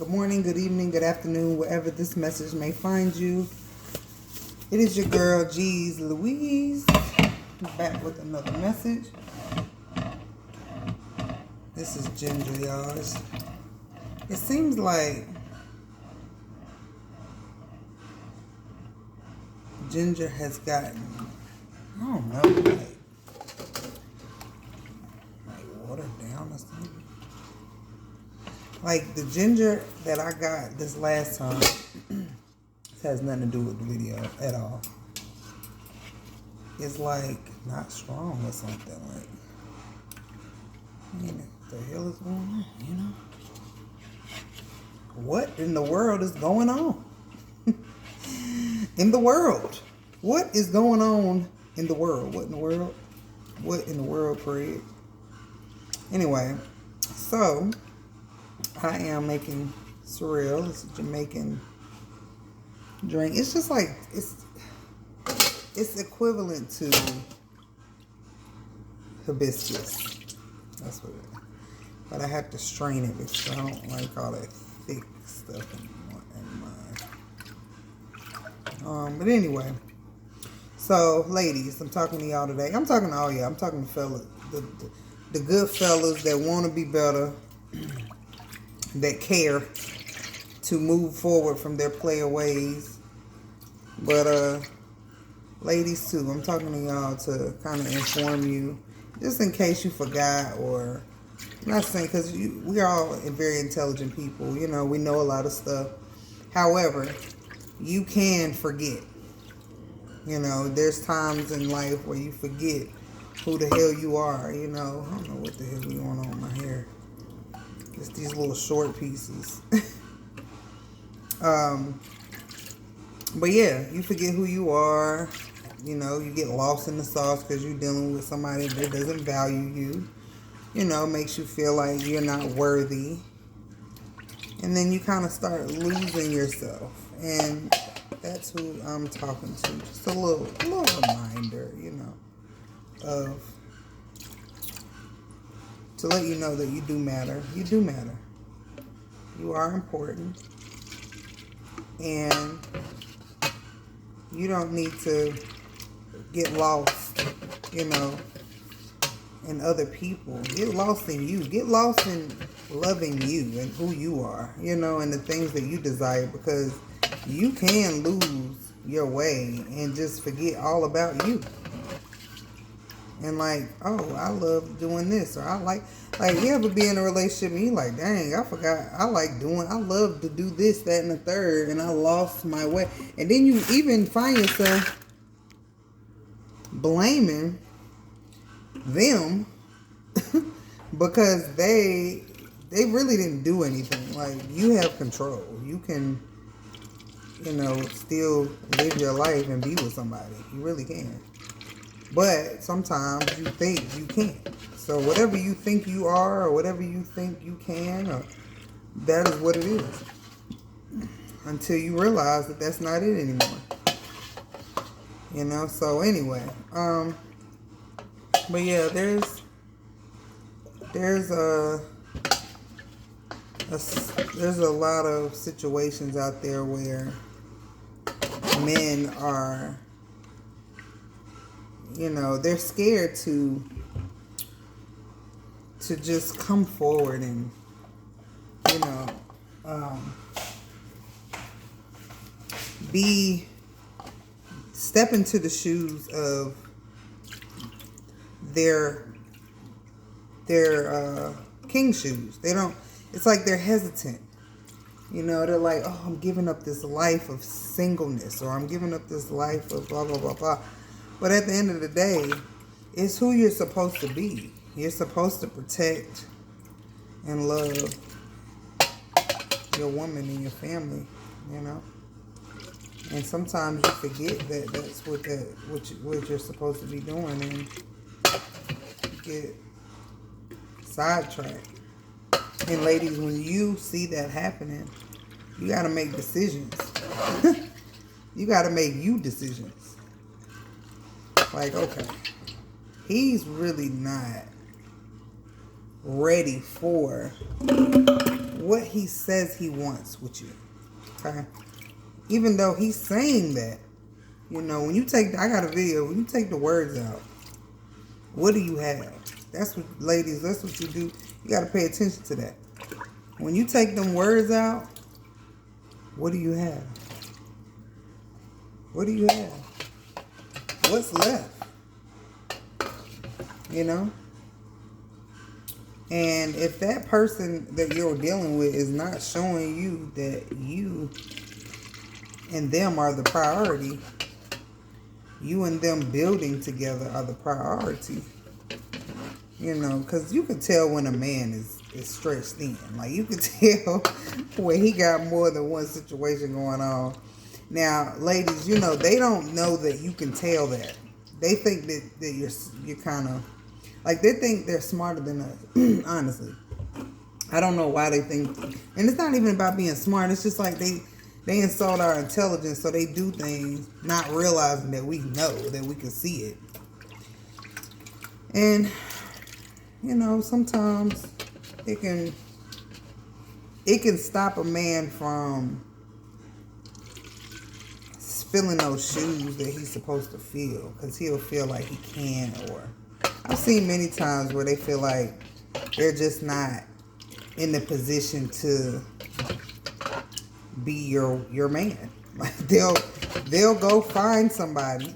Good morning, good evening, good afternoon, wherever this message may find you. It is your girl, G's Louise, back with another message. This is Ginger, y'all. It seems like Ginger has gotten, I don't know, like watered down or something. Like the Ginger that I got this last time, this has nothing to do with the video at all. It's like not strong or something. Like, what the hell is going on, you know? What in the world is going on? In the world. What is going on in the world? What in the world? What in the world, Fred? Anyway, so I am making surreal. It's a Jamaican drink. It's just like it's equivalent to hibiscus. That's what it is. But I have to strain it because I don't like all that thick stuff in mine. But anyway, so ladies, I'm talking to y'all today. I'm talking to all y'all. I'm talking to fellas, the good fellas that want to be better, that care to move forward from their player ways. But ladies too, I'm talking to y'all to kind of inform you, just in case you forgot, or I'm not saying, because we're all very intelligent people, you know, we know a lot of stuff. However, you can forget. You know, there's times in life where you forget who the hell you are, you know. I don't know what the hell is going on with my hair. Just these little short pieces. But yeah, you forget who you are. You know, you get lost in the sauce because you're dealing with somebody that doesn't value you. You know, makes you feel like you're not worthy. And then you kind of start losing yourself. And that's who I'm talking to. Just a little reminder, you know, to let you know that you do matter. You do matter. You are important. And you don't need to get lost, you know, in other people. Get lost in you. Get lost in loving you and who you are, you know, and the things that you desire, because you can lose your way and just forget all about you. And like, oh, I love doing this, or I like you ever be in a relationship and you like, dang, I forgot, I love to do this, that, and the third, and I lost my way. And then you even find yourself blaming them because they really didn't do anything. Like, you have control. You can, you know, still live your life and be with somebody. You really can. But sometimes you think you can't. So whatever you think you are, or whatever you think you can, or that is what it is. Until you realize that that's not it anymore. You know, so anyway. But yeah, there's a lot of situations out there where men are, you know, they're scared to just come forward and, you know, step into the shoes of their king shoes. They don't, it's like they're hesitant. You know, they're like, oh, I'm giving up this life of singleness, or I'm giving up this life of blah, blah, blah, blah. But at the end of the day, it's who you're supposed to be. You're supposed to protect and love your woman and your family, you know. And sometimes you forget that that's what you're supposed to be doing, and you get sidetracked. And ladies, when you see that happening, you got to make decisions. You got to make decisions. Like, okay, he's really not ready for what he says he wants with you. Okay? Even though he's saying that, you know, when you take, I got a video, when you take the words out, what do you have? That's what, ladies, that's what you do. You got to pay attention to that. When you take them words out, what do you have? What do you have? What's left? You know? And if that person that you're dealing with is not showing you that you and them are the priority, you and them building together are the priority. You know, because you can tell when a man is stretched thin. Like, you can tell when he got more than one situation going on. Now, ladies, you know, they don't know that you can tell that. They think that you're kind of, like, they think they're smarter than us, honestly. I don't know why they think, and it's not even about being smart. It's just like they insult our intelligence, so they do things not realizing that we know, that we can see it. And, you know, sometimes it can stop a man from feeling those shoes that he's supposed to feel, because he'll feel like he can. Or I've seen many times where they feel like they're just not in the position to be your man. Like, they'll go find somebody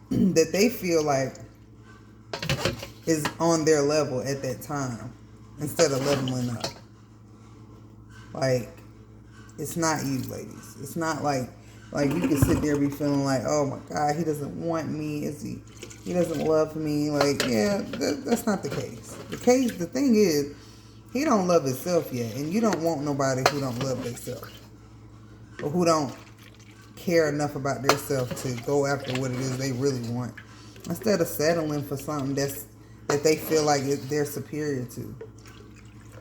that they feel like is on their level at that time, instead of leveling up. Like, it's not you, ladies. It's not like you can sit there and be feeling like, oh my God, he doesn't want me. He doesn't love me. Like, yeah, that's not the case. The thing is, he don't love himself yet, and you don't want nobody who don't love themselves, or who don't care enough about themselves to go after what it is they really want, instead of settling for something that they feel like they're superior to.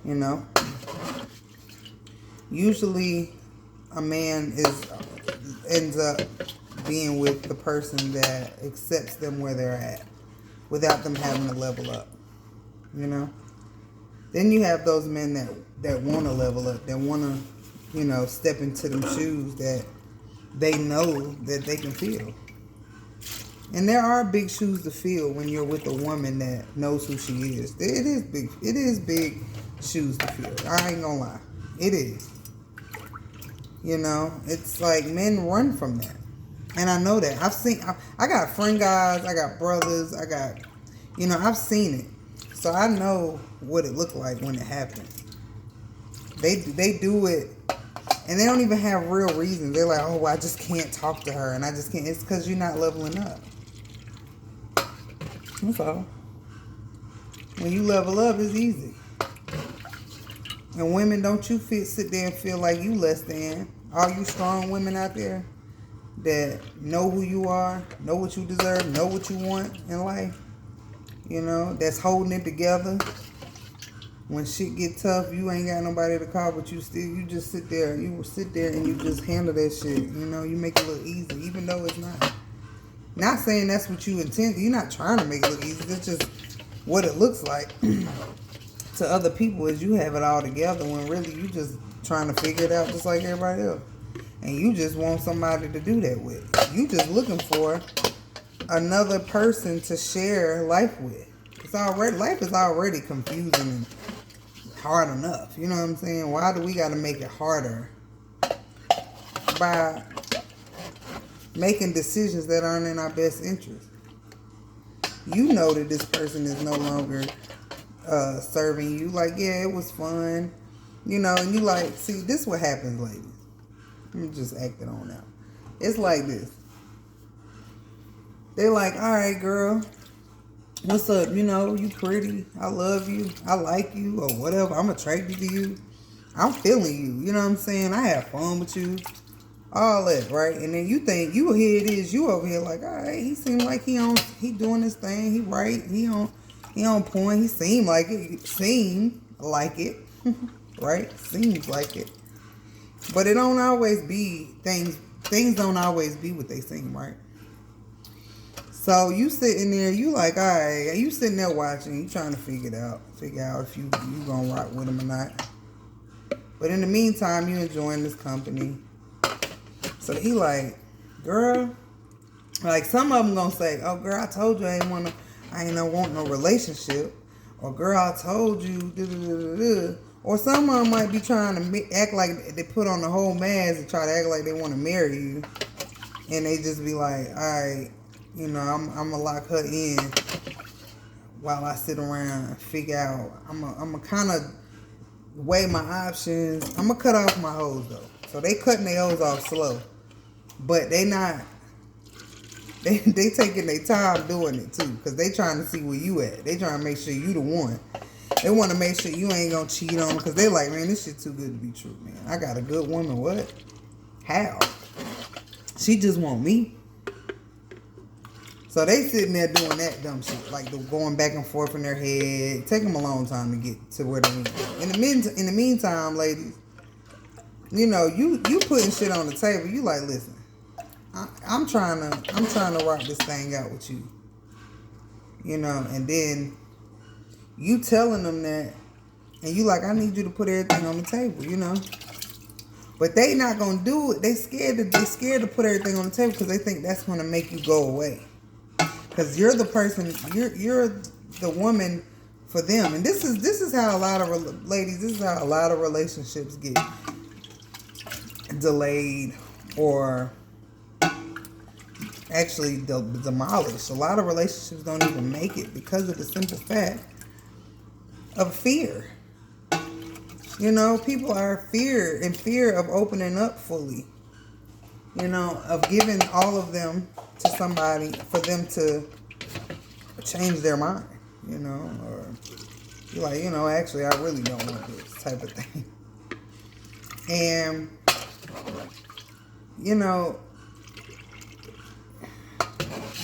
You know? Usually, a man ends up being with the person that accepts them where they're at, without them having to level up. You know? Then you have those men that want to level up, that want to, you know, step into them shoes that they know that they can fill. And there are big shoes to fill when you're with a woman that knows who she is. It is big shoes to fill. I ain't gonna lie. It is. You know, it's like men run from that. And I know that. I got friend guys, I got brothers, you know, I've seen it. So I know what it looked like when it happened. They do it, and they don't even have real reasons. They're like, oh, I just can't talk to her, and I just can't. It's because you're not leveling up. That's all. When you level up, it's easy. And women, don't you sit there and feel like you less than. All you strong women out there that know who you are, know what you deserve, know what you want in life, you know, that's holding it together. When shit get tough, you ain't got nobody to call, but you just sit there. You will sit there and you just handle that shit. You know, you make it look easy, even though it's not. Not saying that's what you intend. You're not trying to make it look easy. It's just what it looks like to other people, is you have it all together, when really you just trying to figure it out just like everybody else. And you just want somebody to do that with. You just looking for another person to share life with. Life is already confusing and hard enough. You know what I'm saying? Why do we got to make it harder by making decisions that aren't in our best interest? You know that this person is no longer serving you. Like, yeah, it was fun, you know, and you like, see, this is what happens, ladies. Let me just act it on now. It's like this. They're like, all right, girl, what's up? You know, you pretty. I love you. I like you, or whatever. I'm attracted to you. I'm feeling you. You know what I'm saying? I have fun with you. All that, right? And then you think, here it is. You over here like, all right, he seems like he doing his thing. He right. He on point. He seemed like it. Right? Seems like it. But it don't always be things don't always be what they seem, right? So you sitting there, you like, all right, you sitting there watching, you trying to figure out if you gonna rock with him or not. But in the meantime, you enjoying this company. So he like, girl, like some of them gonna say, oh girl, I told you I ain't want no relationship. Or girl, I told you, da-da-da-da-da. Or some of them might be trying to act like they put on the whole mask and try to act like they want to marry you. And they just be like, all right, you know, I'm going to lock her in while I sit around and figure out. I'm going to kind of weigh my options. I'm going to cut off my hoes, though. So they cutting their hoes off slow. But they not, they taking their time doing it, too. Because they trying to see where you at. They trying to make sure you the one. They want to make sure you ain't going to cheat on them. Because they like, man, this shit too good to be true, man. I got a good woman. What? How? She just want me. So they sitting there doing that dumb shit. Like going back and forth in their head. Take them a long time to get to where they need to go. In the meantime, ladies, you know, you putting shit on the table. You like, listen, I'm trying to rock this thing out with you. You know, and then you telling them that, and you like, I need you to put everything on the table, you know. But they not gonna do it. They scared to put everything on the table because they think that's gonna make you go away. Because you're the person, you're the woman for them. And this is how a lot of ladies, this is how a lot of relationships get delayed or actually demolished. A lot of relationships don't even make it because of the simple fact of fear. You know, people are in fear of opening up fully. You know, of giving all of them to somebody for them to change their mind. You know, or you're like, you know, actually, I really don't want this type of thing. And, you know,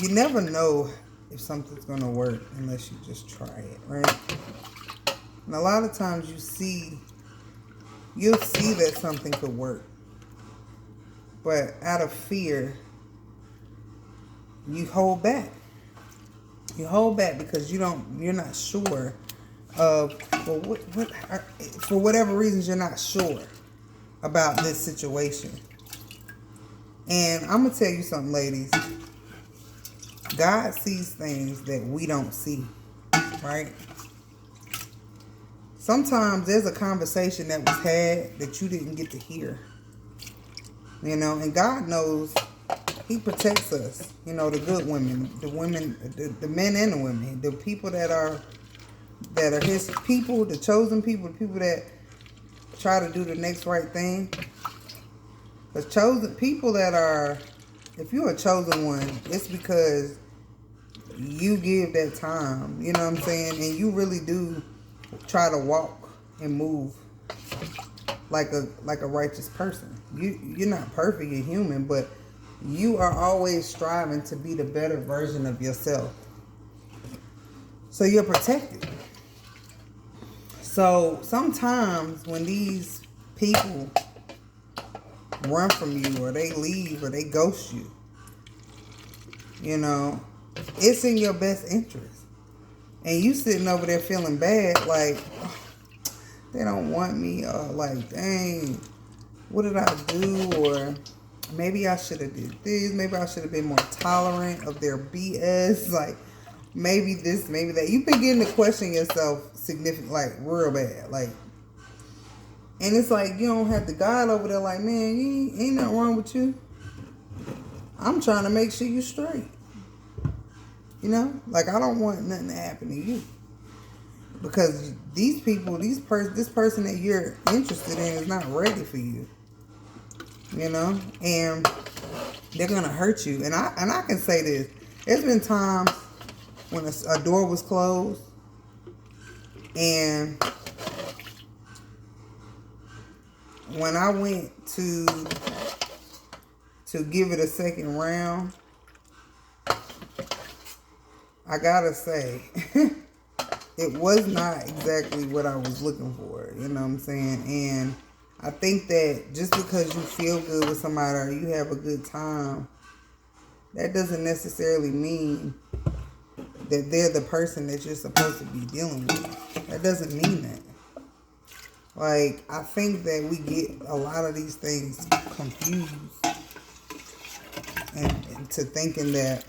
you never know if something's going to work unless you just try it, right? And a lot of times you'll see that something could work. But out of fear, you hold back. You hold back because you're not sure of, well, for whatever reasons, you're not sure about this situation. And I'm going to tell you something, ladies. God sees things that we don't see, right? Sometimes there's a conversation that was had that you didn't get to hear. You know, and God knows He protects us. You know, the good women, the men and the women, the people that are His people, the chosen people, the people that try to do the next right thing. The chosen people that are, if you're a chosen one, it's because you give that time. You know what I'm saying? And you really do try to walk and move like a righteous person. You're not perfect, you're human, but you are always striving to be the better version of yourself. So you're protected. So sometimes when these people run from you or they leave or they ghost you, you know, it's in your best interest. And you sitting over there feeling bad, like, oh, they don't want me, or like, dang, what did I do? Or maybe I should have did this. Maybe I should have been more tolerant of their BS. Like, maybe this, maybe that. You begin to question yourself significant, like, real bad. Like, and it's like, you don't have the God over there like, man, ain't nothing wrong with you. I'm trying to make sure you straight. You know? Like, I don't want nothing to happen to you. Because these people, this person that you're interested in is not ready for you. You know? And they're going to hurt you. And I can say this. There's been times when a door was closed and when I went to give it a second round, I gotta say, it was not exactly what I was looking for. You know what I'm saying? And I think that just because you feel good with somebody or you have a good time, that doesn't necessarily mean that they're the person that you're supposed to be dealing with. That doesn't mean that. Like, I think that we get a lot of these things confused and to thinking that,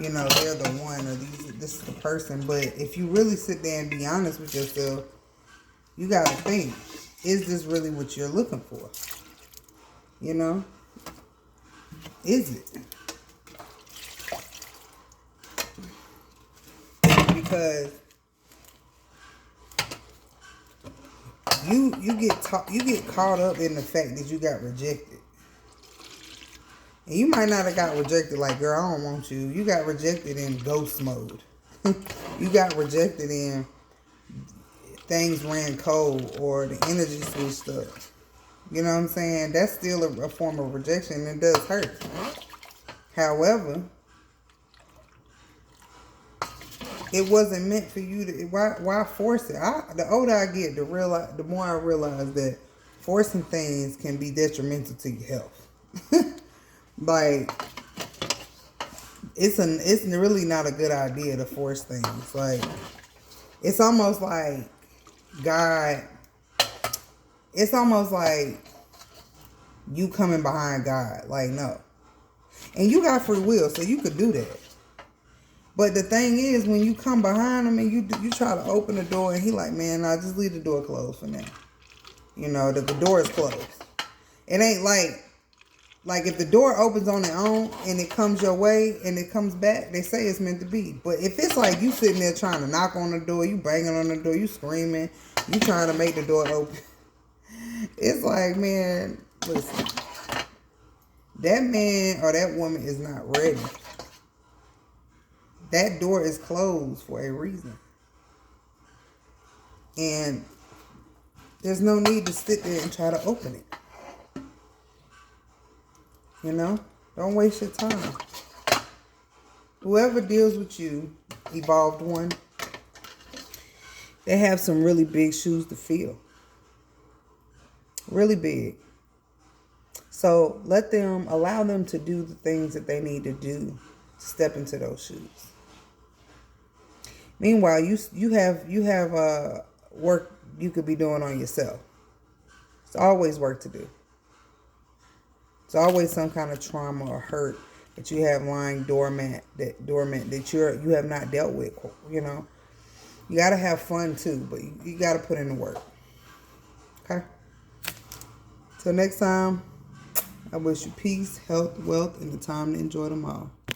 you know, they're the one or this is the person. But if you really sit there and be honest with yourself, you got to think, is this really what you're looking for? You know? Is it? Because you get caught up in the fact that you got rejected. And you might not have got rejected like, girl, I don't want you. You got rejected in ghost mode. You got rejected in things ran cold or the energy switched up. You know what I'm saying? That's still a form of rejection, and it does hurt. However, it wasn't meant for you to. Why force it? The older I get, the more I realize that forcing things can be detrimental to your health. Like, it's really not a good idea to force things. Like, it's almost like God. It's almost like you coming behind God. Like, no. And you got free will, so you could do that. But the thing is, when you come behind him and you try to open the door, and he like, man, nah, just leave the door closed for now. You know, the door is closed. It ain't like if the door opens on its own and it comes your way and it comes back, they say it's meant to be. But if it's like you sitting there trying to knock on the door, you banging on the door, you screaming, you trying to make the door open, it's like, man, listen, that man or that woman is not ready. That door is closed for a reason. And there's no need to sit there and try to open it. You know? Don't waste your time. Whoever deals with you, Evolved One, they have some really big shoes to fill. Really big. So allow them to do the things that they need to do to step into those shoes. Meanwhile, you have work you could be doing on yourself. It's always work to do. It's always some kind of trauma or hurt that you have lying dormant that you have not dealt with. You know, you gotta have fun too, but you gotta put in the work. Okay. Till next time, I wish you peace, health, wealth, and the time to enjoy them all.